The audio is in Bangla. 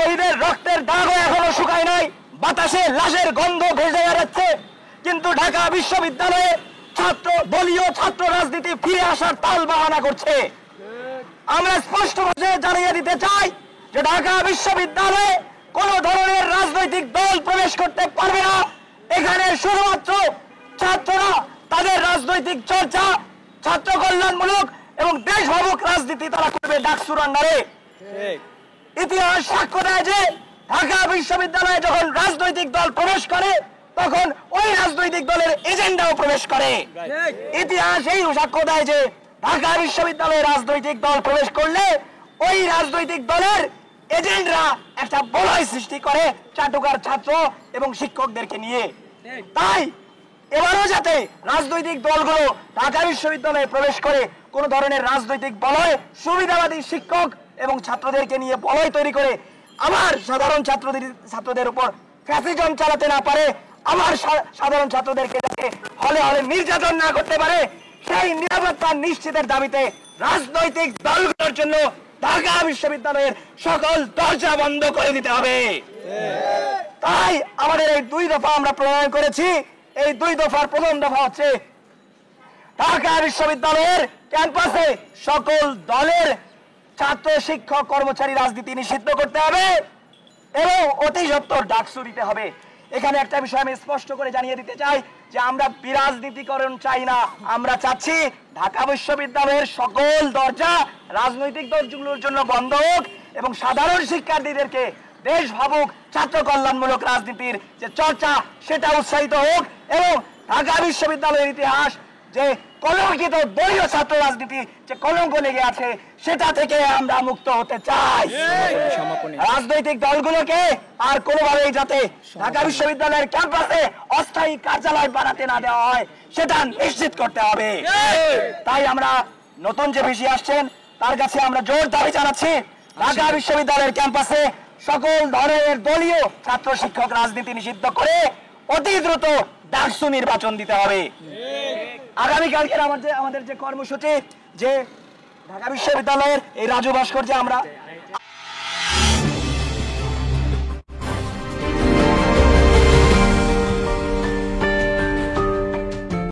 শহীদের রক্তের দাগও এখনো শুকায় নাই, বাতাসে লাশের গন্ধ ভেসে বেড়াচ্ছে, কিন্তু ঢাকা বিশ্ববিদ্যালয়ে দলীয় ছাত্র রাজনীতি ফিরে আসার তাল বাহানা করছে। আমরা স্পষ্ট ভাবে জানিয়ে দিতে চাই যে ঢাকা বিশ্ববিদ্যালয়ে কোন ধরনের রাজনৈতিক দল প্রবেশ করতে পারবে না। এখানে শুধুমাত্র ছাত্ররা তাদের রাজনৈতিক চর্চা, ছাত্র কল্যাণমূলক এবং দেশভাবক রাজনীতি তারা করবে ডাকসুর আন্ডারে। ইতিহাস সাক্ষ্য দেয় যে ঢাকা বিশ্ববিদ্যালয়ে যখন রাজনৈতিক দল প্রবেশ করে তখন ওই রাজনৈতিক দলের এজেন্ডাও প্রবেশ করে। ইতিহাস এই সাক্ষ্য দেয় যে ঢাকা বিশ্ববিদ্যালয়ে রাজনৈতিক দল প্রবেশ করলে ওই রাজনৈতিক দলের এজেন্টরা একটা বলয় সৃষ্টি করে চাটুকার ছাত্র এবং শিক্ষকদেরকে নিয়ে। তাই এবারও যাতে রাজনৈতিক দলগুলো ঢাকা বিশ্ববিদ্যালয়ে প্রবেশ করে কোন ধরনের রাজনৈতিক বলয় সুবিধাবাদী শিক্ষক এবং ছাত্রদেরকে নিয়ে বলয় তৈরি করে আমার সাধারণ ছাত্রদের উপর ফ্যাসিজম চালাতে না পারে, আমার সাধারণ ছাত্রদেরকে যাতে হলে হলে নির্যাতন না করতে পারে, সেই নিরাপত্তা নিশ্চিতের দাবিতে রাজনৈতিক দলগুলোর জন্য ঢাকা বিশ্ববিদ্যালয়ের সকল দরজা বন্ধ করে দিতে হবে। তাই আমাদের এই 2 দফা আমরা প্রণয়ন করেছি। এই 2 দফার প্রথম দফা হচ্ছে ঢাকা বিশ্ববিদ্যালয়ের ক্যাম্পাসে সকল দলের ছাত্র, শিক্ষক, কর্মচারী রাজনীতি নিষিদ্ধ করতে হবে এবং অতি সত্বর ডাকসু দিতে হবে। এখানে একটা বিষয় আমি স্পষ্ট করে জানিয়ে দিতে চাই যে আমরা বিরাজনীতিকরণ চাই না। আমরা চাচ্ছি ঢাকা বিশ্ববিদ্যালয়ের সকল দরজা রাজনৈতিক দলগুলোর জন্য বন্ধ হোক এবং সাধারণ শিক্ষার্থীদেরকে দেশ ভাবুক, ছাত্র কল্যাণমূলক রাজনীতির যে চর্চা সেটা উৎসাহিত হোক এবং ঢাকা বিশ্ববিদ্যালয়ের ইতিহাস যে কলঙ্কিত দলীয় ছাত্র রাজনীতি যে কলঙ্ক লেগে আছে সেটা থেকে আমরা মুক্ত হতে চাই। রাজনৈতিক দলগুলোকে আর কোনোভাবেই যাতে ঢাকা বিশ্ববিদ্যালয়ের ক্যাম্পাসে অস্থায়ী কার্যালয় বানাতে না দেওয়া হয় সেটা নিশ্চিত করতে হবে। তাই আমরা নতুন যে ভিসি আসছেন তার কাছে আমরা জোর দাবি জানাচ্ছি ঢাকা বিশ্ববিদ্যালয়ের ক্যাম্পাসে সকল ধরনের দলীয় ছাত্র শিক্ষক রাজনীতি নিষিদ্ধ করে অতি দ্রুত ডাকসু নির্বাচন দিতে হবে। আগামীকালকের আমাদের যে কর্মসূচি যে ঢাকা বিশ্ববিদ্যালয়ের এই রাজু ভাস্কর্যে আমরা